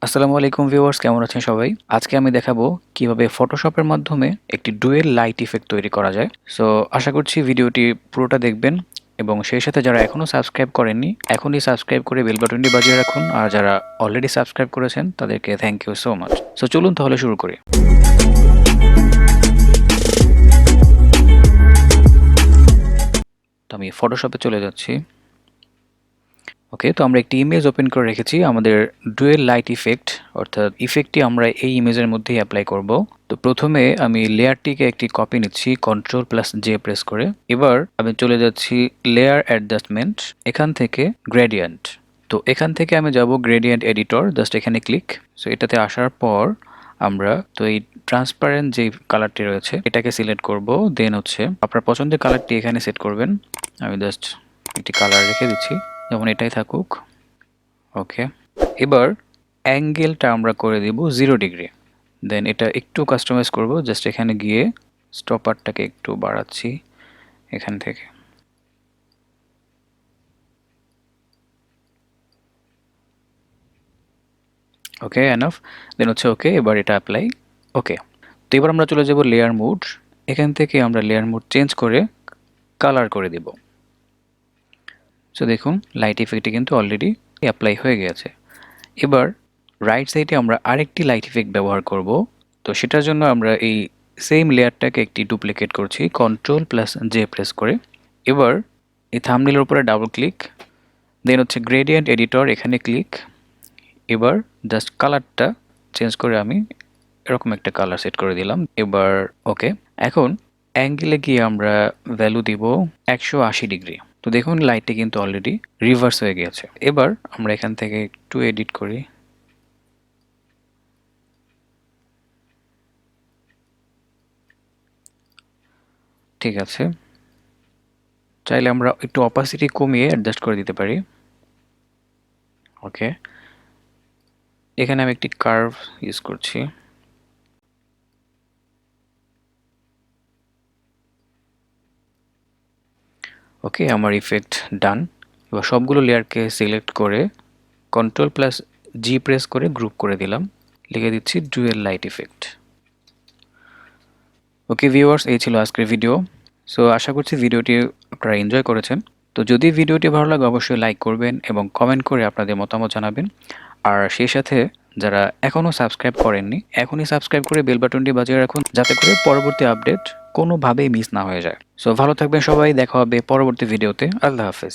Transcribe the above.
আসসালামু আলাইকুম ভিউয়ার্স, কেমন আছেন সবাই? আজকে আমি দেখাবো কিভাবে ফটোশপের মাধ্যমে একটি ডুয়েল লাইট ইফেক্ট তৈরি করা যায়। সো আশা করছি ভিডিওটি পুরোটা দেখবেন এবং সেই সাথে যারা এখনো সাবস্ক্রাইব করেননি এখনই সাবস্ক্রাইব করে বেল বাটনটি বাজিয়ে রাখুন, আর যারা অলরেডি সাবস্ক্রাইব করেছেন তাদেরকে thank you so much. So চলুন তাহলে শুরু করি। তো আমি ফটোশপে চলে যাচ্ছি। ওকে, তো আমরা একটি ইমেজ ওপেন করে রেখেছি আমাদের ডুয়েল লাইট ইফেক্ট, অর্থাৎ ইফেক্টটি আমরা এই ইমেজের মধ্যেই অ্যাপ্লাই করব। তো প্রথমে আমি লেয়ারটিকে একটি কপি নিচ্ছি Ctrl+J প্রেস করে। এবার আমি চলে যাচ্ছি লেয়ার অ্যাডজাস্টমেন্ট, এখান থেকে গ্রেডিয়েন্ট। তো এখান থেকে আমি যাব গ্রেডিয়েন্ট এডিটর, জাস্ট এখানে ক্লিক। সো এটাতে আসার পর আমরা তো এই ট্রান্সপারেন্ট যে কালারটি রয়েছে এটাকে সিলেক্ট করব। দেন হচ্ছে আপনার পছন্দের কালারটি এখানে সেট করবেন। আমি জাস্ট একটি কালার রেখে দিচ্ছি, যেমন এটাই থাকুক। ওকে, এবার অ্যাঙ্গেলটা আমরা করে দিব 0 ডিগ্রি। দেন এটা একটু কাস্টমাইজ করব, জাস্ট এখানে গিয়ে স্টপারটাকে একটু বাড়াচ্ছি এখান থেকে। ওকে, এনাফ। দেন হচ্ছে ওকে, এবার এটা অ্যাপ্লাই। ওকে, তো এবার আমরা চলে যাব লেয়ার মোড। এখান থেকে আমরা লেয়ার মোড চেঞ্জ করে কালার করে দিব। সো দেখুন লাইট ইফেক্টটি কিন্তু অলরেডি অ্যাপ্লাই হয়ে গেছে। এবার রাইট সাইডে আমরা আরেকটি লাইট ইফেক্ট ব্যবহার করব। তো সেটার জন্য আমরা এই সেম লেয়ারটাকে একটি ডুপ্লিকেট করছি Ctrl+J প্রেস করে। এবার এই থাম্বনেলের উপরে ডাবল ক্লিক, দেন হচ্ছে গ্রেডিয়েন্ট এডিটর, এখানে ক্লিক। এবার জাস্ট কালারটা চেঞ্জ করে আমি এরকম একটা কালার সেট করে দিলাম। এবার ওকে, এখন অ্যাঙ্গেলে গিয়ে আমরা ভ্যালু দিব 180 ডিগ্রি। তো দেখুন লাইটটি কিন্তু অলরেডি রিভার্স হয়ে গিয়েছে। এবার আমরা এখান থেকে একটু এডিট করি। ঠিক আছে, চাইলে আমরা একটু অপাসিটি কমিয়ে অ্যাডজাস্ট করে দিতে পারি। ওকে, এখানে আমি একটি কার্ভ ইউজ করছি। ওকে, আমার ইফেক্ট ডান। এবার সবগুলো লেয়ারকে সিলেক্ট করে Ctrl+G প্রেস করে গ্রুপ করে দিলাম, লিখে দিচ্ছি dual light effect. Okay viewers, এই ছিল আজকের ভিডিও। সো আশা করছি ভিডিওটি আপনারা এনজয় করেছেন। তো যদি ভিডিওটি ভালো লাগে অবশ্যই লাইক করবেন এবং কমেন্ট করে আপনাদের মতামত জানাবেন। আর সেই সাথে যারা এখনও সাবস্ক্রাইব করেননি এখনই সাবস্ক্রাইব করে বেল বাটনটি বাজিয়ে রাখুন, যাতে করে পরবর্তী আপডেট কোনোভাবেই মিস না হয়ে যায়। সো ভালো থাকবেন সবাই, দেখা হবে পরবর্তী ভিডিওতে। আল্লাহ হাফেজ।